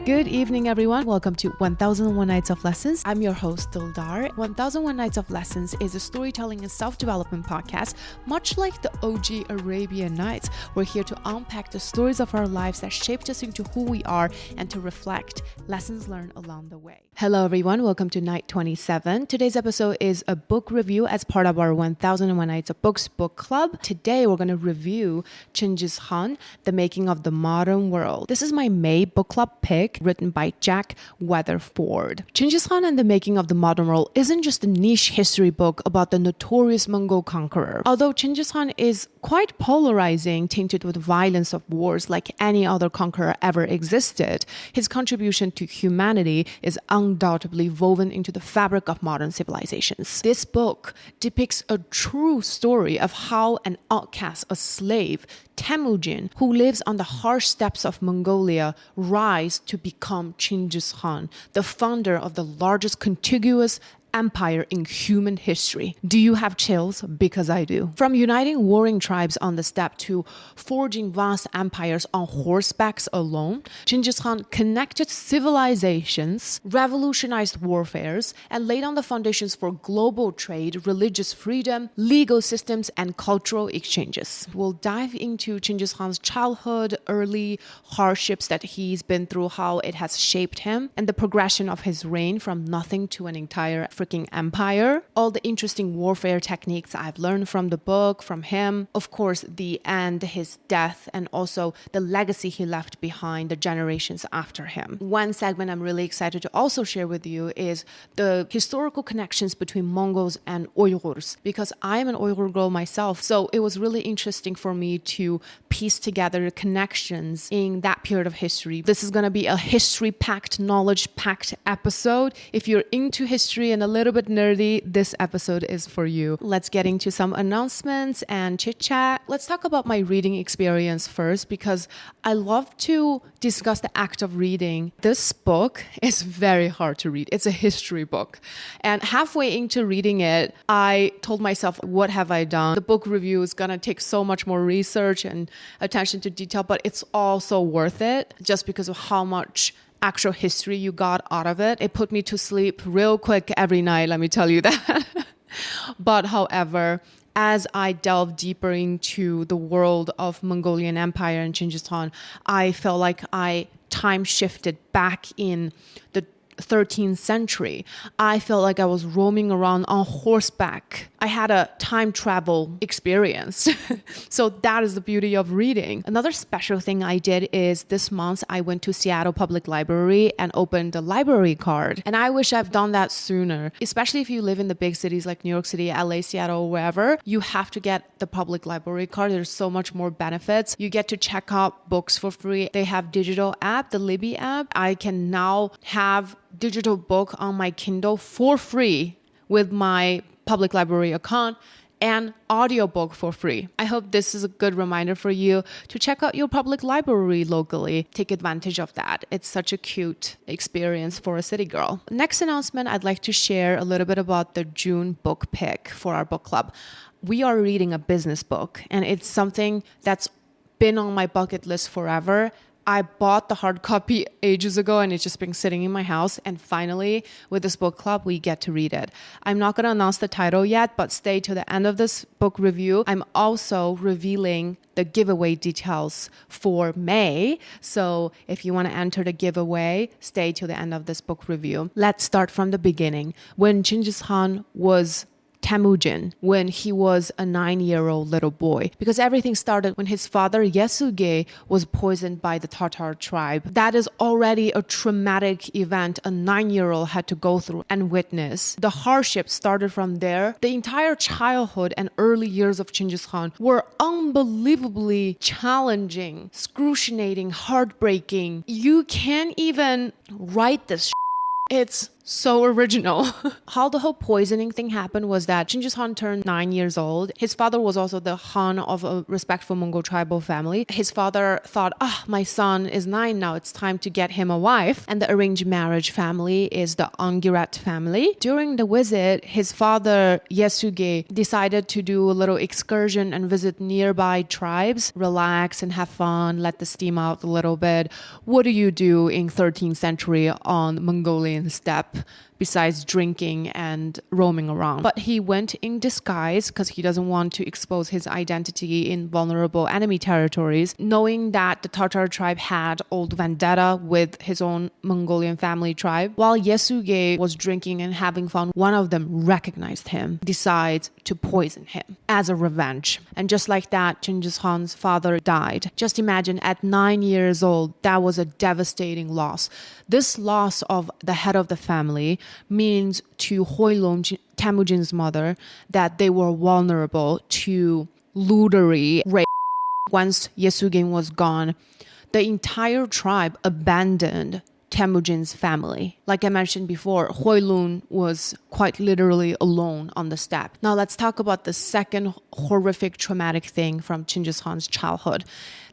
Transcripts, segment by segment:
Good evening, everyone. Welcome to 1001 Nights of Lessons. I'm your host, Dildar. 1001 Nights of Lessons is a storytelling and self-development podcast, much like the OG Arabian Nights. We're here to unpack the stories of our lives that shaped us into who we are and to reflect lessons learned along the way. Hello, everyone. Welcome to night 27. Today's episode is a book review as part of our 1001 Nights of Books book club. Today, we're going to review Genghis Khan, The Making of the Modern World. This is my May book club pick, written by Jack Weatherford. Genghis Khan and the Making of the Modern World isn't just a niche history book about the notorious Mongol conqueror. Although Genghis Khan is quite polarizing, tainted with violence of wars like any other conqueror ever existed, his contribution to humanity is undoubtedly woven into the fabric of modern civilizations. This book depicts a true story of how an outcast, a slave, Temujin, who lives on the harsh steppes of Mongolia, rise to become Genghis Khan, the founder of the largest contiguous empire in human history. Do you have chills? Because I do. From uniting warring tribes on the steppe to forging vast empires on horsebacks alone, Genghis Khan connected civilizations, revolutionized warfares, and laid on the foundations for global trade, religious freedom, legal systems, and cultural exchanges. We'll dive into Genghis Khan's childhood, early hardships that he's been through, how it has shaped him, and the progression of his reign from nothing to an entire freaking empire, all the interesting warfare techniques I've learned from the book, from him, of course, the end, his death, and also the legacy he left behind the generations after him. One segment I'm really excited to also share with you is the historical connections between Mongols and Uyghurs, because I'm an Uyghur girl myself, so it was really interesting for me to piece together the connections in that period of history. This is going to be a history-packed, knowledge-packed episode. If you're into history and a little bit nerdy, this episode is for you. Let's get into some announcements and chit chat. Let's talk about my reading experience first, because I love to discuss the act of reading. This book is very hard to read. It's a history book. And halfway into reading it, I told myself, what have I done? The book review is going to take so much more research and attention to detail, but it's also worth it just because of how much actual history you got out of it. It put me to sleep real quick every night, let me tell you that. But however, as I delve deeper into the world of Mongolian Empire and Genghis Khan, I felt like I time shifted back in the 13th century. I felt like I was roaming around on horseback. I had a time travel experience. So that is the beauty of reading. Another special thing I did is this month I went to Seattle Public Library and opened the library card. And I wish I've done that sooner, especially if you live in the big cities like New York City, LA, Seattle, wherever. You have to get the public library card. There's so much more benefits. You get to check out books for free. They have digital app, the Libby app. I can now have digital book on my Kindle for free with my public library account, and audiobook for free. I hope this is a good reminder for you to check out your public library locally. Take advantage of that. It's such a cute experience for a city girl. Next announcement, I'd like to share a little bit about the June book pick for our book club. We are reading a business book, and it's something that's been on my bucket list forever. I bought the hard copy ages ago and it's just been sitting in my house. And finally, with this book club, we get to read it. I'm not going to announce the title yet, but stay to the end of this book review. I'm also revealing the giveaway details for May. So if you want to enter the giveaway, stay to the end of this book review. Let's start from the beginning. When Genghis Khan was Temujin, when he was a 9-year-old little boy, because everything started when his father Yasuge was poisoned by the Tatar tribe. That is already a traumatic event a 9-year-old had to go through and witness. The hardship started from there. The entire childhood and early years of Genghis Khan were unbelievably challenging, excruciating, heartbreaking. You can't even write this. It's So original. How the whole poisoning thing happened was that Genghis Khan turned 9 years old. His father was also the Khan of a respectful Mongol tribal family. His father thought, my son is 9 now, it's time to get him a wife. And the arranged marriage family is the Angeret family. During the visit, his father, Yesuge, decided to do a little excursion and visit nearby tribes, relax and have fun, let the steam out a little bit. What do you do in 13th century on Mongolian steppe besides drinking and roaming around? But he went in disguise because he doesn't want to expose his identity in vulnerable enemy territories, knowing that the Tatar tribe had old vendetta with his own Mongolian family tribe. While Yesuge was drinking and having fun, one of them recognized him, decides to poison him as a revenge. And just like that, Genghis Khan's father died. Just imagine, at 9 years old, that was a devastating loss. This loss of the head of the family means to Hoylong, Temujin's mother, that they were vulnerable to lootery, rape. Once Yesugin was gone, the entire tribe abandoned Temujin's family. Like I mentioned before, Hoylong was quite literally alone on the steppe. Now let's talk about the second horrific traumatic thing from Genghis Khan's childhood.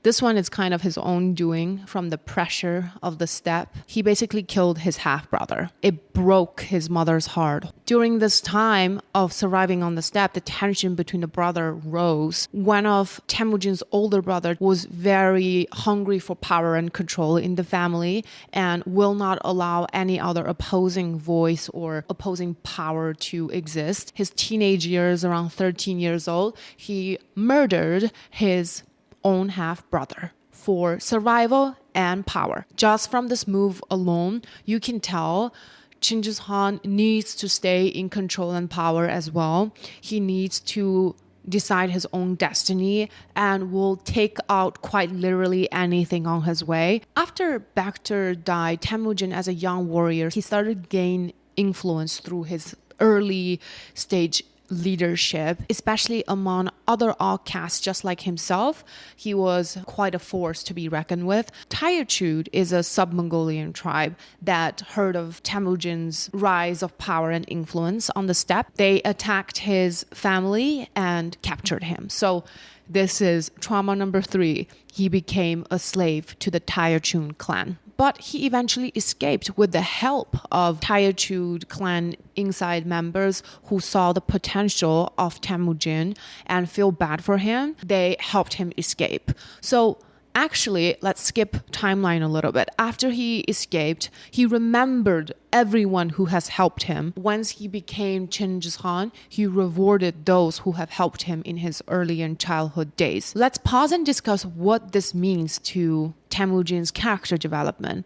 This one is kind of his own doing from the pressure of the steppe. He basically killed his half-brother. It broke his mother's heart. During this time of surviving on the steppe, the tension between the brother rose. One of Temujin's older brother was very hungry for power and control in the family and will not allow any other opposing voice or opposing power to exist. His teenage years, around 13 years old, he murdered his own half-brother for survival and power. Just from this move alone, you can tell Genghis Khan needs to stay in control and power as well. He needs to decide his own destiny and will take out quite literally anything on his way. After Bakhtur died, Temujin, as a young warrior, he started to gain influence through his early stage leadership, especially among other outcasts just like himself. He was quite a force to be reckoned with. Tayachud is a sub-Mongolian tribe that heard of Temujin's rise of power and influence on the steppe. They attacked his family and captured him. So this is trauma number 3. He became a slave to the Tayachud clan. But he eventually escaped with the help of Tayachud clan inside members who saw the potential of Temujin and feel bad for him. They helped him escape. So actually, let's skip timeline a little bit. After he escaped, he remembered everyone who has helped him. Once he became Genghis Khan, he rewarded those who have helped him in his early and childhood days. Let's pause and discuss what this means to Temujin's character development.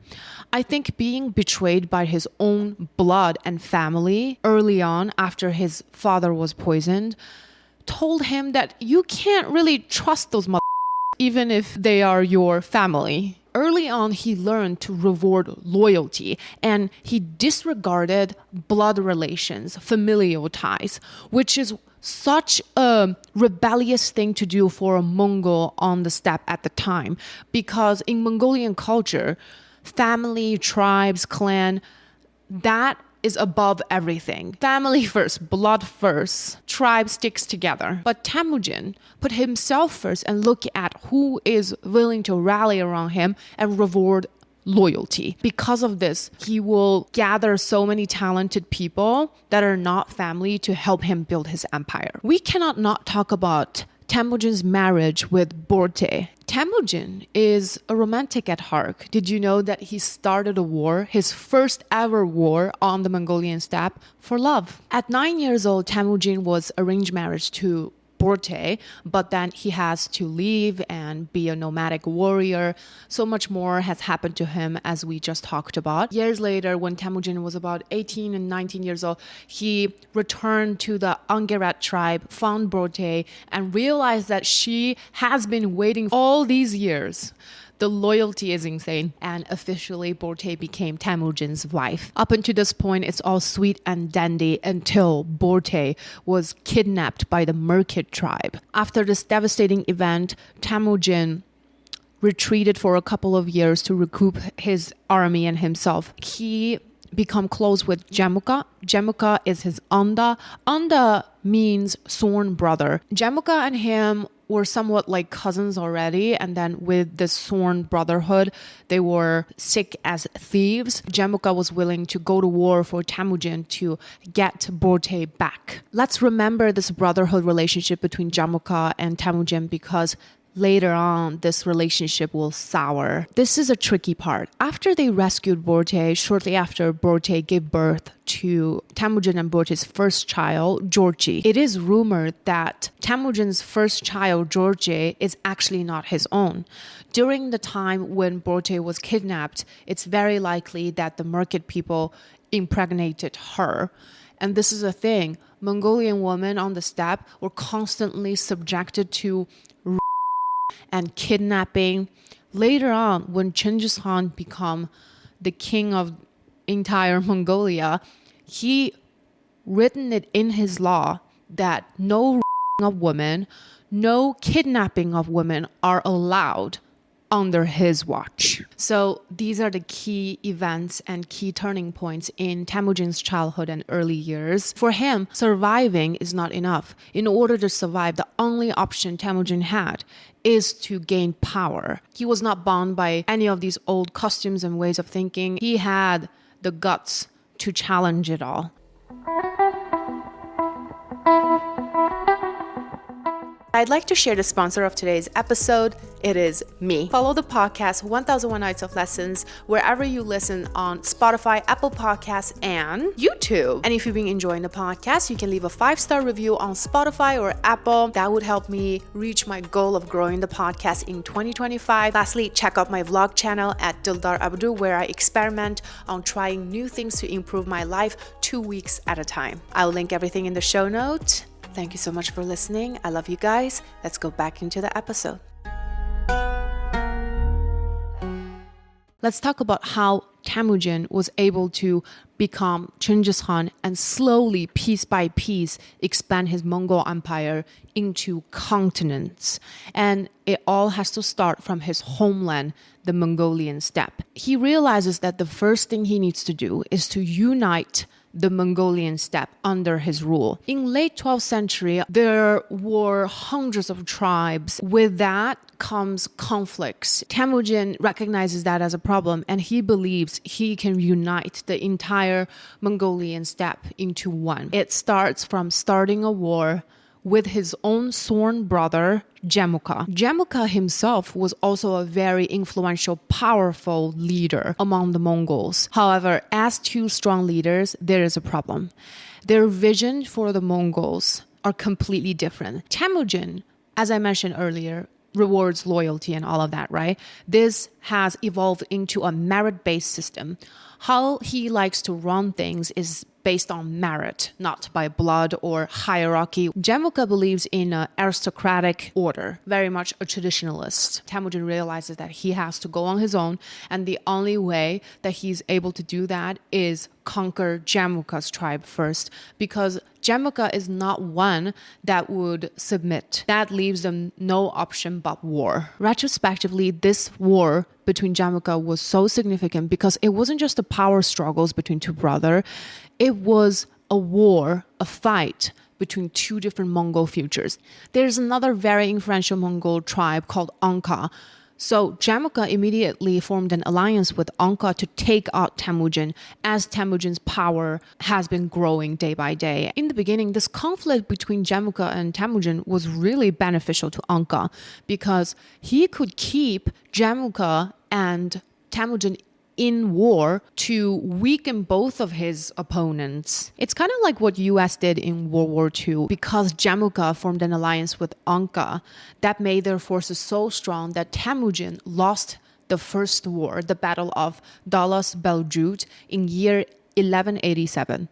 I think being betrayed by his own blood and family early on after his father was poisoned told him that you can't really trust those even if they are your family. Early on, he learned to reward loyalty, and he disregarded blood relations, familial ties, which is such a rebellious thing to do for a Mongol on the steppe at the time, because in Mongolian culture, family, tribes, clan, that is above everything. Family first, blood first, tribe sticks together. But Temujin put himself first and look at who is willing to rally around him and reward loyalty. Because of this, he will gather so many talented people that are not family to help him build his empire. We cannot not talk about Temujin's marriage with Borte. Temujin is a romantic at heart. Did you know that he started a war, his first ever war on the Mongolian steppe, for love? At 9 years old, Temujin was arranged marriage to Borte, but then he has to leave and be a nomadic warrior. So much more has happened to him, as we just talked about. Years later, when Temujin was about 18 and 19 years old, he returned to the Angeret tribe, found Borte, and realized that she has been waiting all these years. The loyalty is insane, and officially Borte became Temujin's wife. Up until this point, it's all sweet and dandy until Borte was kidnapped by the Merkid tribe. After this devastating event, Temujin retreated for a couple of years to recoup his army and himself. He become close with Jemuka. Jemuka is his Anda. Anda means sworn brother. Jemuka and him were somewhat like cousins already, and then with this sworn brotherhood, they were sick as thieves. Jemuka was willing to go to war for Temujin to get Borte back. Let's remember this brotherhood relationship between Jemuka and Temujin, because later on, this relationship will sour. This is a tricky part. After they rescued Borte, shortly after Borte gave birth to Temujin and Borte's first child, Georgi, it is rumored that Temujin's first child, Georgi, is actually not his own. During the time when Borte was kidnapped, it's very likely that the market people impregnated her. And this is a thing. Mongolian women on the steppe were constantly subjected to and kidnapping. Later on, when Genghis Khan became the king of entire Mongolia, he written it in his law that no of women, no kidnapping of women are allowed under his watch. So these are the key events and key turning points in Temujin's childhood and early years. For him, surviving is not enough. In order to survive, the only option Temujin had is to gain power. He was not bound by any of these old costumes and ways of thinking. He had the guts to challenge it all. I'd like to share the sponsor of today's episode. It is me. Follow the podcast 1001 Nights of Lessons wherever you listen on Spotify, Apple Podcasts, and YouTube. And if you've been enjoying the podcast, you can leave a 5-star review on Spotify or Apple. That would help me reach my goal of growing the podcast in 2025. Lastly, check out my vlog channel at Dildar Abdu, where I experiment on trying new things to improve my life 2 weeks at a time. I'll link everything in the show notes. Thank you so much for listening. I love you guys. Let's go back into the episode. Let's talk about how Temujin was able to become Genghis Khan and slowly, piece by piece, expand his Mongol empire into continents. And it all has to start from his homeland, the Mongolian steppe. He realizes that the first thing he needs to do is to unite the Mongolian steppe under his rule. In late 12th century, there were hundreds of tribes. With that comes conflicts. Temujin recognizes that as a problem, and he believes he can unite the entire Mongolian steppe into one. It starts from starting a war with his own sworn brother, Jemuka. Jemuka himself was also a very influential, powerful leader among the Mongols. However, as two strong leaders, there is a problem. Their vision for the Mongols are completely different. Temujin, as I mentioned earlier, rewards loyalty and all of that, right? This has evolved into a merit-based system. How he likes to run things is based on merit, not by blood or hierarchy. Jemuka believes in an aristocratic order, very much a traditionalist. Temujin realizes that he has to go on his own, and the only way that he's able to do that is conquer Jemuka's tribe first, because Jemuka is not one that would submit. That leaves them no option but war. Retrospectively, this war between Jemuka was so significant because it wasn't just the power struggles between two brothers. It was a war, a fight between two different Mongol futures. There's another very influential Mongol tribe called Anka. So Jemuka immediately formed an alliance with Anka to take out Temujin, as Temujin's power has been growing day by day. In the beginning, this conflict between Jemuka and Temujin was really beneficial to Anka because he could keep Jemuka and Temujin in war to weaken both of his opponents. It's kind of like what US did in World War II. Because Jemuka formed an alliance with Anka, that made their forces so strong that Temujin lost the first war, the Battle of Dalas Beljut, in year 1187.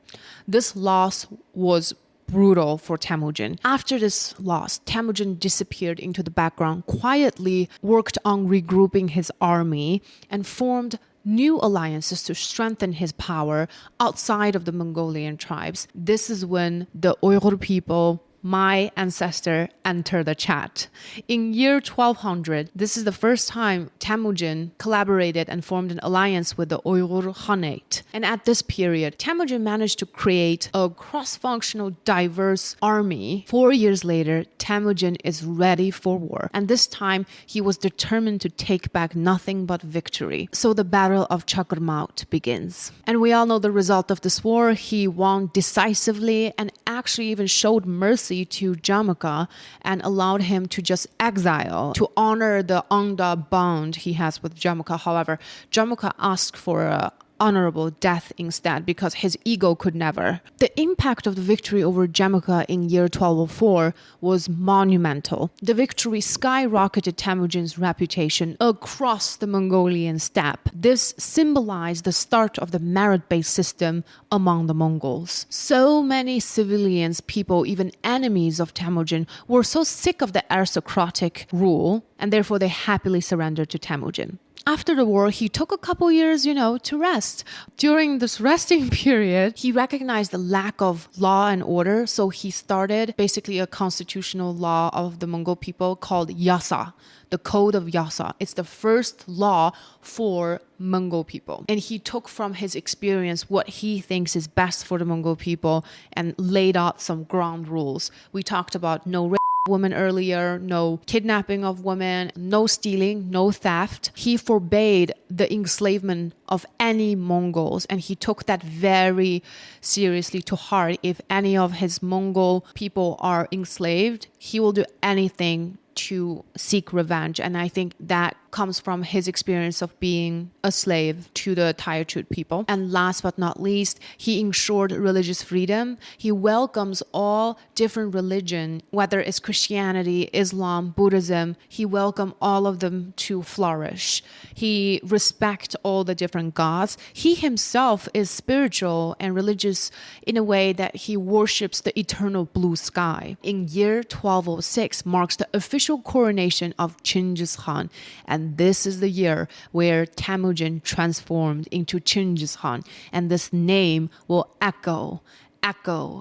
This loss was brutal for Temujin. After this loss, Temujin disappeared into the background, quietly worked on regrouping his army, and formed new alliances to strengthen his power outside of the Mongolian tribes. This is when the Uyghur people, my ancestor enter the chat. In year 1200, this is the first time Temujin collaborated and formed an alliance with the Uyghur Khanate. And at this period, Temujin managed to create a cross-functional, diverse army. 4 years later, Temujin is ready for war. And this time, he was determined to take back nothing but victory. So the Battle of Chakramaut begins. And we all know the result of this war. He won decisively and actually even showed mercy to Jamukha and allowed him to just exile to honor the Ongda bond he has with Jamukha. However, Jamukha asked for a honorable death instead because his ego could never. The impact of the victory over Jamukha in year 1204 was monumental. The victory skyrocketed Temujin's reputation across the Mongolian steppe. This symbolized the start of the merit-based system among the Mongols. So many civilians, people, even enemies of Temujin were so sick of the aristocratic rule, and therefore they happily surrendered to Temujin. After the war, he took a couple years, to rest. During this resting period, he recognized the lack of law and order. So he started basically a constitutional law of the Mongol people called Yasa, the Code of Yasa. It's the first law for Mongol people. And he took from his experience what he thinks is best for the Mongol people and laid out some ground rules. We talked about no women earlier, no kidnapping of women, no stealing, no theft. He forbade the enslavement of any Mongols, and he took that very seriously to heart. If any of his Mongol people are enslaved, he will do anything to seek revenge. And I think that comes from his experience of being a slave to the Tayachut people. And last but not least, he ensured religious freedom. He welcomes all different religion, whether it's Christianity, Islam, Buddhism. He welcomed all of them to flourish. He respects all the different gods. He himself is spiritual and religious in a way that he worships the eternal blue sky. In year 1206 marks the official coronation of Genghis Khan, and this is the year where Temujin transformed into Genghis Khan, and this name will echo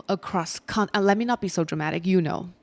across let me not be so dramatic,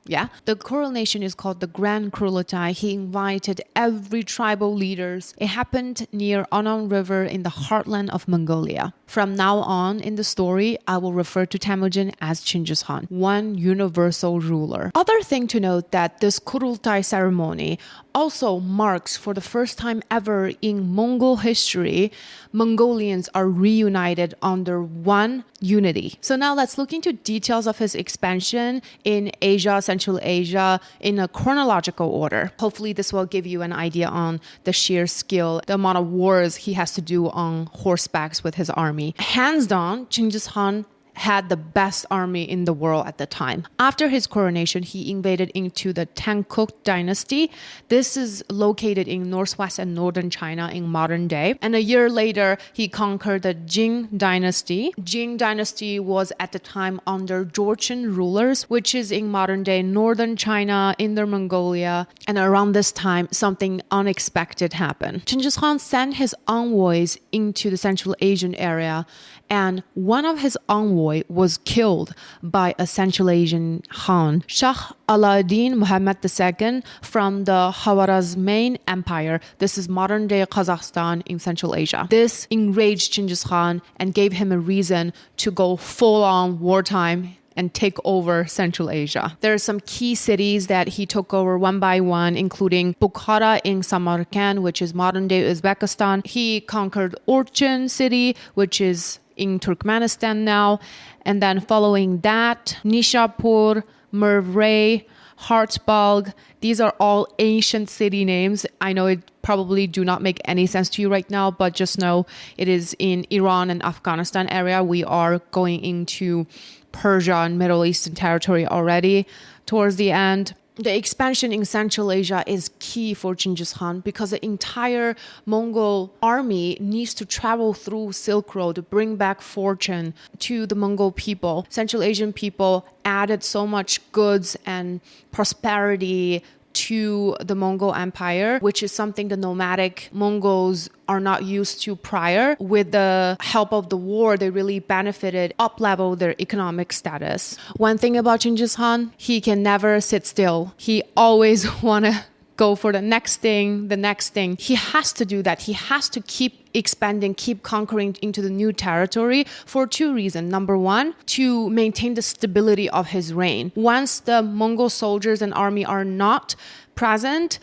yeah? The coronation is called the Grand Kurultai. He invited every tribal leaders. It happened near Anang River in the heartland of Mongolia. From now on in the story, I will refer to Temujin as Genghis Khan, one universal ruler. Other thing to note that this Kurultai ceremony also marks for the first time ever in Mongol history, Mongolians are reunited under one unity. So now let's look into details of his expansion in Asia, Central Asia, in a chronological order. Hopefully this will give you an idea on the sheer skill, the amount of wars he has to do on horsebacks with his army. Hands down, Genghis Khan had the best army in the world at the time. After his coronation, he invaded into the Tangkuk dynasty. This is located in northwest and northern China in modern day. And a year later, he conquered the Jing dynasty. Jing dynasty was at the time under Jurchen rulers, which is in modern day northern China, Inner Mongolia. And around this time, something unexpected happened. Genghis Khan sent his envoys into the Central Asian area, and one of his envoys was killed by a Central Asian Khan, Shah Alauddin Muhammad II from the Khwarezmian Empire. This is modern-day Kazakhstan in Central Asia. This enraged Genghis Khan and gave him a reason to go full-on wartime and take over Central Asia. There are some key cities that he took over one by one, including Bukhara in Samarkand, which is modern-day Uzbekistan. He conquered Orchan city, which is in Turkmenistan now. And then following that, Nishapur, Mervray, Hartbalg. These are all ancient city names. I know it probably do not make any sense to you right now, but just know it is in Iran and Afghanistan area. We are going into Persia and Middle Eastern territory already towards the end. The expansion in Central Asia is key for Genghis Khan because the entire Mongol army needs to travel through Silk Road to bring back fortune to the Mongol people. Central Asian people added so much goods and prosperity to the Mongol Empire, which is something the nomadic Mongols are not used to prior. With the help of the war, they really benefited, up-leveled their economic status. One thing about Genghis Khan, he can never sit still. He always want to go for the next thing, the next thing. He has to do that. He has to keep expanding, keep conquering into the new territory for two reasons. Number one, to maintain the stability of his reign. Once the Mongol soldiers and army are not present,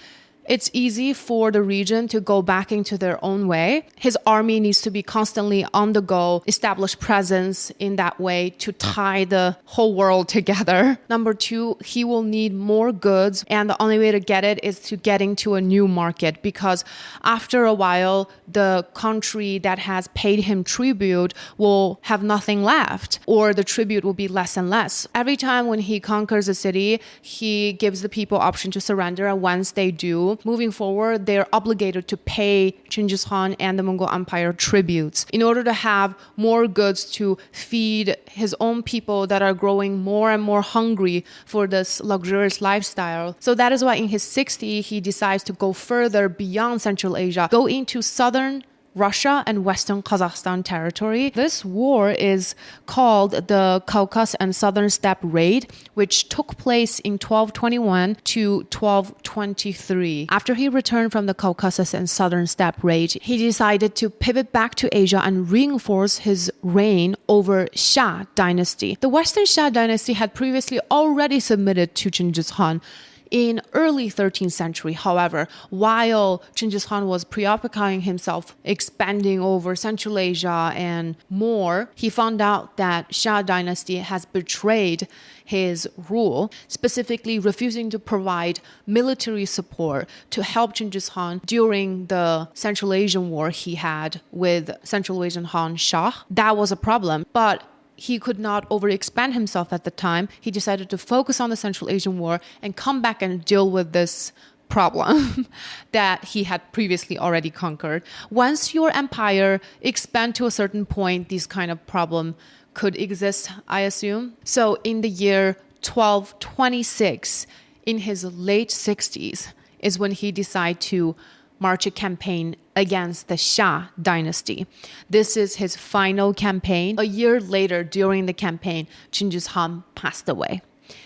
it's easy for the region to go back into their own way. His army needs to be constantly on the go, establish presence in that way to tie the whole world together. Number two, he will need more goods, and the only way to get it is to get into a new market, because after a while, the country that has paid him tribute will have nothing left, or the tribute will be less and less. Every time when he conquers a city, he gives the people option to surrender, and once they do, moving forward, they're obligated to pay Genghis Khan and the Mongol Empire tributes in order to have more goods to feed his own people that are growing more and more hungry for this luxurious lifestyle. So that is why in his 60s, he decides to go further beyond Central Asia, go into southern Russia and Western Kazakhstan territory. This war is called the Caucasus and Southern Steppe Raid, which took place in 1221 to 1223. After he returned from the Caucasus and Southern Steppe Raid, he decided to pivot back to Asia and reinforce his reign over Shah dynasty. The Western Shah dynasty had previously already submitted to Genghis Khan in early 13th century. However, while Genghis Khan was preoccupying himself expanding over Central Asia and more, he found out that Shah dynasty has betrayed his rule, specifically refusing to provide military support to help Genghis Khan during the Central Asian war he had with Central Asian Khan Shah. That was a problem, but he could not overexpand himself at the time. He decided to focus on the Central Asian War and come back and deal with this problem that he had previously already conquered. Once your empire expand to a certain point, these kind of problem could exist, I assume. So in the year 1226, in his late 60s, is when he decided to march a campaign against the Shah dynasty. This is his final campaign. A year later, during the campaign, Genghis Khan passed away.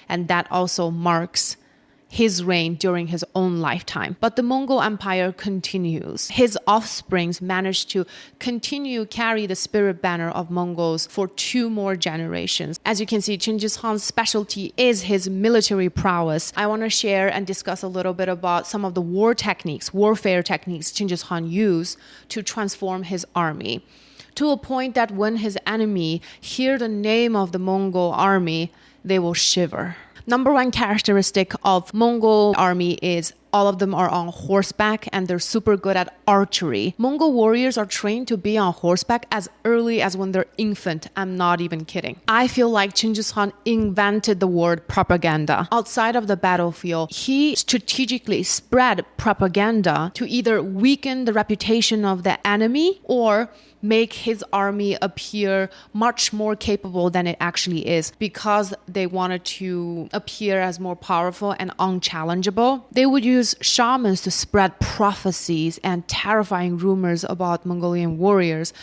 And that also marks his reign during his own lifetime. But the Mongol Empire continues. His offsprings managed to continue carry the spirit banner of Mongols for 2 more generations. As you can see, Genghis Khan's specialty is his military prowess. I want to share and discuss a little bit about some of the warfare techniques Genghis Khan used to transform his army, to a point that when his enemy hear the name of the Mongol army, they will shiver. Number one characteristic of Mongol army is all of them are on horseback and they're super good at archery. Mongol warriors are trained to be on horseback as early as when they're infant. I'm not even kidding. I feel like Genghis Khan invented the word propaganda. Outside of the battlefield, he strategically spread propaganda to either weaken the reputation of the enemy or make his army appear much more capable than it actually is, because they wanted to appear as more powerful and unchallengeable. They would use shamans to spread prophecies and terrifying rumors about Mongolian warriors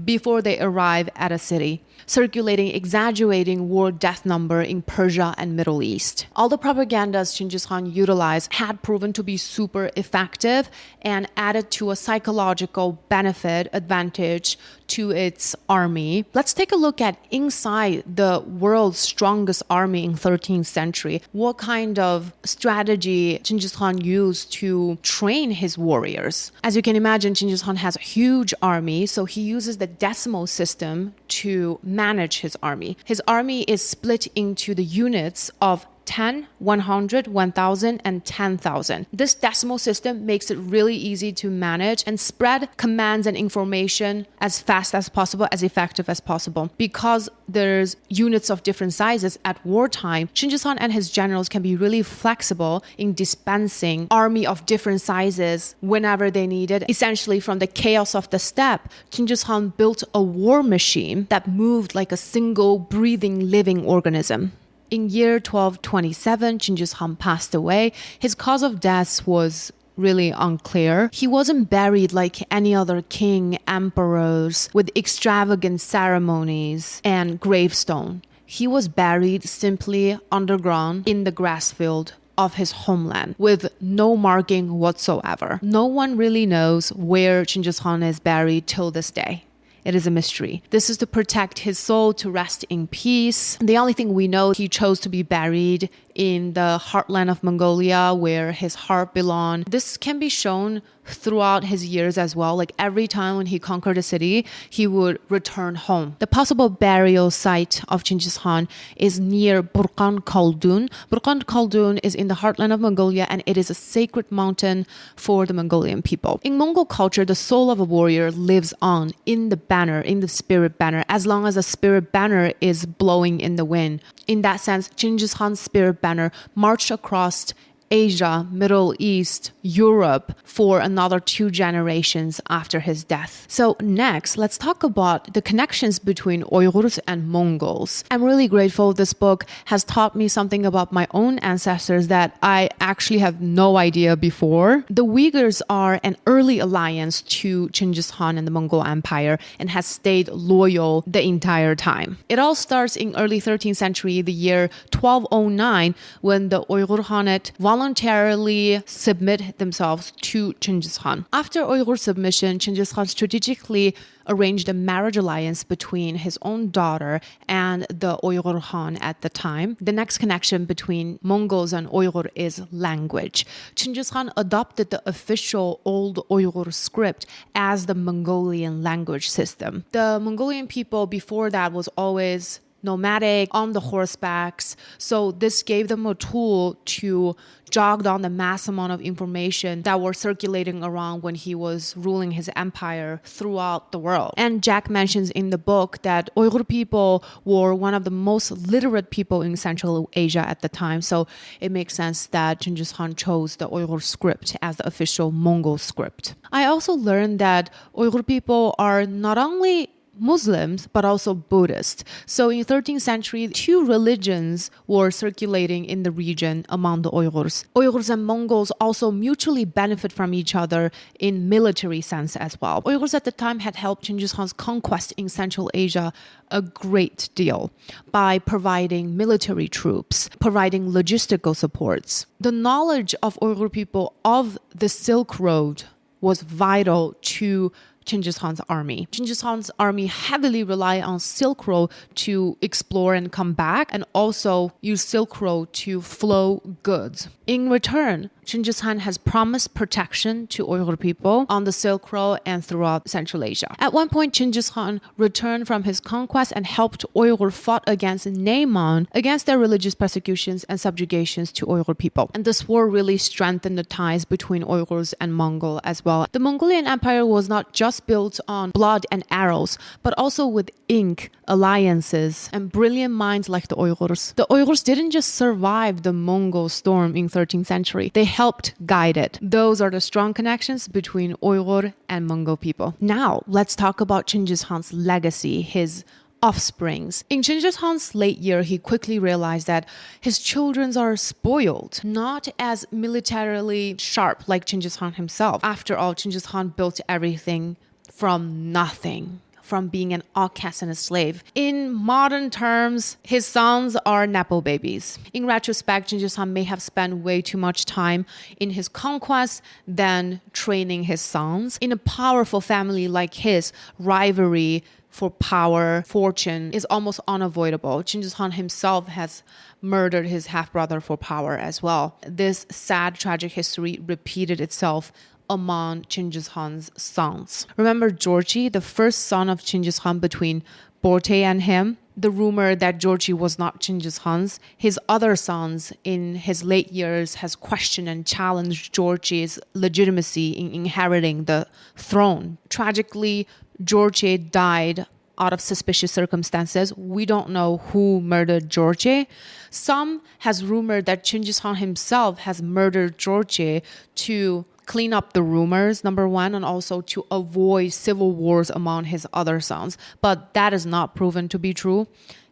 before they arrive at a city, circulating exaggerating war death number in Persia and Middle East. All the propagandas Genghis Khan utilized had proven to be super effective and added to a psychological advantage to its army. Let's take a look at inside the world's strongest army in 13th century. What kind of strategy Genghis Khan used to train his warriors? As you can imagine, Genghis Khan has a huge army, so he uses the decimal system to manage his army. His army is split into the units of 10, 100, 1,000, and 10,000. This decimal system makes it really easy to manage and spread commands and information as fast as possible, as effective as possible. Because there's units of different sizes at wartime, Genghis Khan and his generals can be really flexible in dispensing army of different sizes whenever they need it. Essentially, from the chaos of the steppe, Genghis Khan built a war machine that moved like a single breathing living organism. In year 1227, Genghis Khan passed away. His cause of death was really unclear. He wasn't buried like any other king, emperors, with extravagant ceremonies and gravestone. He was buried simply underground in the grass field of his homeland with no marking whatsoever. No one really knows where Genghis Khan is buried till this day. It is a mystery. This is to protect his soul to rest in peace. The only thing we know, he chose to be buried in the heartland of Mongolia where his heart belonged. This can be shown throughout his years as well. Like every time when he conquered a city, he would return home. The possible burial site of Genghis Khan is near Burqan Khaldun. Burqan Khaldun is in the heartland of Mongolia, and it is a sacred mountain for the Mongolian people. In Mongol culture, the soul of a warrior lives on in the banner, in the spirit banner, as long as the spirit banner is blowing in the wind. In that sense, Genghis Khan's spirit banner marched across Asia, Middle East, Europe for another 2 generations after his death. So next, let's talk about the connections between Uyghurs and Mongols. I'm really grateful this book has taught me something about my own ancestors that I actually have no idea before. The Uyghurs are an early alliance to Genghis Khan and the Mongol Empire and has stayed loyal the entire time. It all starts in early 13th century, the year 1209, when the Uyghur Khanate voluntarily submit themselves to Genghis Khan. After Uyghur submission, Genghis Khan strategically arranged a marriage alliance between his own daughter and the Uyghur Khan at the time. The next connection between Mongols and Uyghur is language. Genghis Khan adopted the official Old Uyghur script as the Mongolian language system. The Mongolian people before that was always nomadic, on the horsebacks. So this gave them a tool to jog down the mass amount of information that were circulating around when he was ruling his empire throughout the world. And Jack mentions in the book that Uyghur people were one of the most literate people in Central Asia at the time. So it makes sense that Genghis Khan chose the Uyghur script as the official Mongol script. I also learned that Uyghur people are not only Muslims, but also Buddhist. So in 13th century, 2 religions were circulating in the region among the Uyghurs. Uyghurs and Mongols also mutually benefit from each other in military sense as well. Uyghurs at the time had helped Genghis Khan's conquest in Central Asia a great deal by providing military troops, providing logistical supports. The knowledge of Uyghur people of the Silk Road was vital to Genghis Khan's army. Genghis Khan's army heavily relied on Silk Road to explore and come back, and also use Silk Road to flow goods. In return, Genghis Khan has promised protection to Uyghur people on the Silk Road and throughout Central Asia. At one point, Genghis Khan returned from his conquest and helped Uyghur fought against Naiman against their religious persecutions and subjugations to Uyghur people. And this war really strengthened the ties between Uyghurs and Mongol as well. The Mongolian Empire was not just built on blood and arrows, but also with ink, alliances, and brilliant minds like the Uyghurs. The Uyghurs didn't just survive the Mongol storm in 13th century. They helped guide it. Those are the strong connections between Uyghur and Mongol people. Now, let's talk about Genghis Khan's legacy, his offsprings. In Genghis Khan's late year, he quickly realized that his children are spoiled, not as militarily sharp like Genghis Khan himself. After all, Genghis Khan built everything from nothing, from being an outcast and a slave. In modern terms, his sons are nepo babies. In retrospect, Genghis Khan may have spent way too much time in his conquest than training his sons. In a powerful family like his, rivalry for power, fortune is almost unavoidable. Genghis Khan himself has murdered his half-brother for power as well. This sad, tragic history repeated itself among Genghis Khan's sons. Remember Georgi, the first son of Genghis Khan between Borte and him? The rumor that Georgi was not Genghis Khan's, his other sons in his late years has questioned and challenged Georgi's legitimacy in inheriting the throne. Tragically, Georgi died out of suspicious circumstances. We don't know who murdered Georgi. Some has rumored that Genghis Khan himself has murdered Georgi to clean up the rumors, number one, and also to avoid civil wars among his other sons. But that is not proven to be true.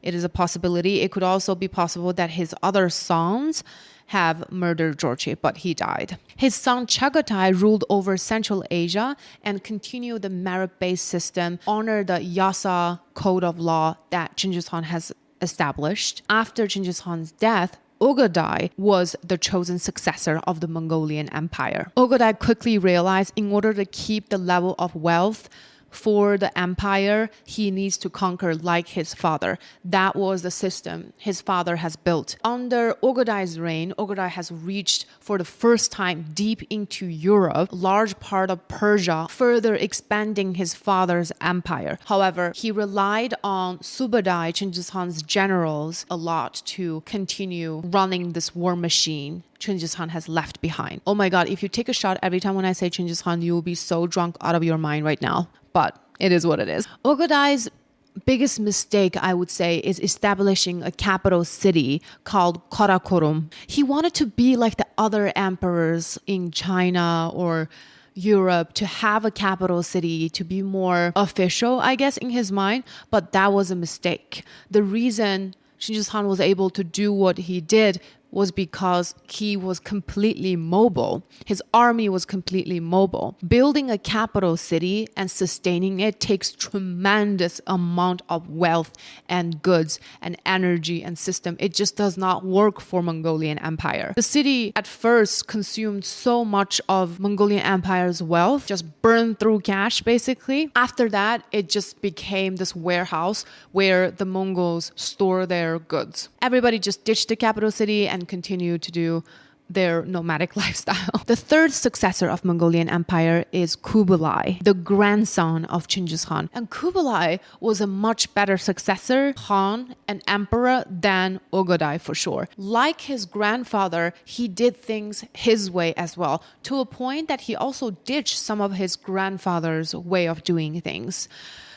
It is a possibility. It could also be possible that his other sons have murdered Georgi, but he died. His son Chagatai ruled over Central Asia and continued the merit-based system, honored the Yasa code of law that Genghis Khan has established. After Genghis Khan's death, Ogadai was the chosen successor of the Mongolian Empire. Ogadai quickly realized in order to keep the level of wealth for the empire, he needs to conquer like his father. That was the system his father has built. Under Ogadai's reign, Ogadai has reached for the first time deep into Europe, large part of Persia, further expanding his father's empire. However, he relied on Subadai, Genghis Khan's generals, a lot to continue running this war machine Genghis Khan has left behind. Oh my God, if you take a shot every time when I say Genghis Khan, you will be so drunk out of your mind right now. But it is what it is. Ogadai's biggest mistake, I would say, is establishing a capital city called Karakorum. He wanted to be like the other emperors in China or Europe, to have a capital city, to be more official, I guess, in his mind. But that was a mistake. The reason Genghis Khan was able to do what he did was because he was completely mobile. His army was completely mobile. Building a capital city and sustaining it takes tremendous amount of wealth and goods and energy and system. It just does not work for Mongolian Empire. The city at first consumed so much of Mongolian Empire's wealth, just burned through cash basically. After that, it just became this warehouse where the Mongols store their goods. Everybody just ditched the capital city and continue to do their nomadic lifestyle. The third successor of Mongolian Empire is Kublai, the grandson of Genghis Khan. And Kublai was a much better successor, Khan, and emperor than Ogadai for sure. Like his grandfather, he did things his way as well, to a point that he also ditched some of his grandfather's way of doing things.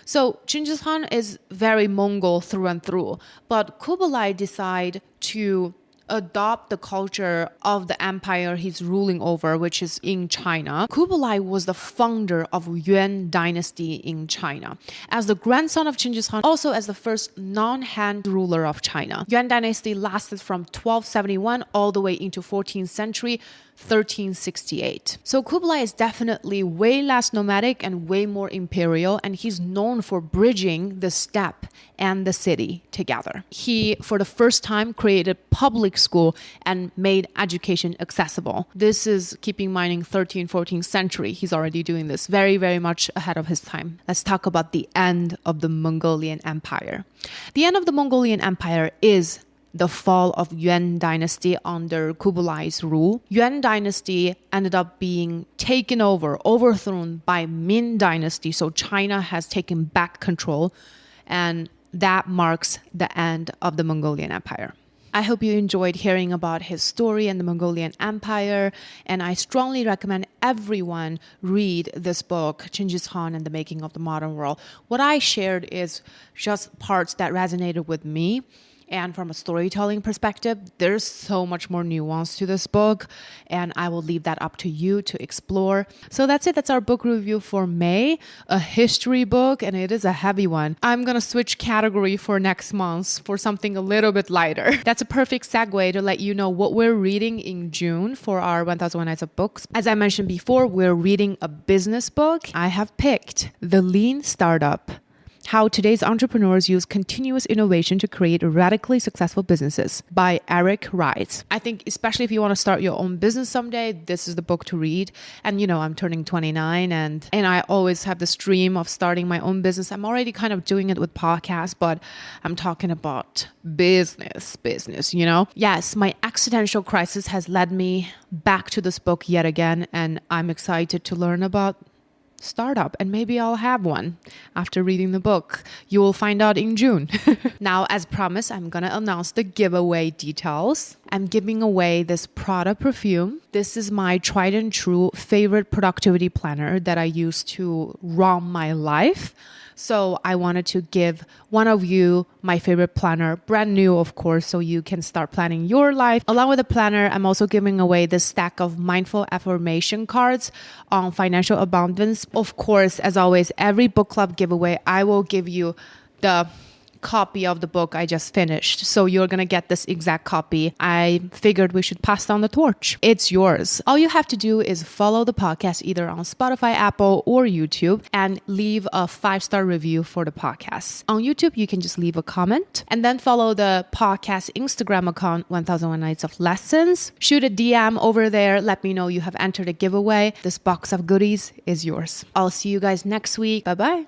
So Genghis Khan is very Mongol through and through, but Kublai decided to adopt the culture of the empire he's ruling over, which is in China. Kublai was the founder of Yuan dynasty in China. As the grandson of Genghis Khan, also as the first non-Han ruler of China. Yuan dynasty lasted from 1271 all the way into 14th century, 1368. So Kublai is definitely way less nomadic and way more imperial, and he's known for bridging the steppe and the city together. He, for the first time, created public school and made education accessible. This is keeping in mind in 13th, 14th century. He's already doing this very, very much ahead of his time. Let's talk about the end of the Mongolian Empire. The end of the Mongolian Empire is the fall of Yuan dynasty under Kublai's rule. Yuan dynasty ended up being taken over, overthrown by Ming dynasty. So China has taken back control, and that marks the end of the Mongolian Empire. I hope you enjoyed hearing about his story and the Mongolian Empire, and I strongly recommend everyone read this book, Genghis Khan and the Making of the Modern World. What I shared is just parts that resonated with me. And from a storytelling perspective, there's so much more nuance to this book, and I will leave that up to you to explore. So that's it. That's our book review for May, a history book, and it is a heavy one. I'm going to switch category for next month for something a little bit lighter. That's a perfect segue to let you know what we're reading in June for our 1001 Nights of Books. As I mentioned before, we're reading a business book. I have picked The Lean Startup: How Today's Entrepreneurs Use Continuous Innovation to Create Radically Successful Businesses by Eric Ries. I think especially if you want to start your own business someday, this is the book to read. And you know, I'm turning 29 and I always have this dream of starting my own business. I'm already kind of doing it with podcasts, but I'm talking about business, you know? Yes, my existential crisis has led me back to this book yet again, and I'm excited to learn about startup, and maybe I'll have one after reading the book. You will find out in June. Now, as promised, I'm gonna announce the giveaway details. I'm giving away this Prada perfume. This is my tried and true favorite productivity planner that I use to run my life. So I wanted to give one of you my favorite planner, brand new, of course, so you can start planning your life. Along with the planner, I'm also giving away this stack of mindful affirmation cards on financial abundance. Of course, as always, every book club giveaway, I will give you the copy of the book I just finished. So you're going to get this exact copy. I figured we should pass down the torch. It's yours. All you have to do is follow the podcast either on Spotify, Apple, or YouTube and leave a 5-star review for the podcast. On YouTube, you can just leave a comment and then follow the podcast Instagram account, 1001 Nights of Lessons. Shoot a DM over there. Let me know you have entered a giveaway. This box of goodies is yours. I'll see you guys next week. Bye-bye.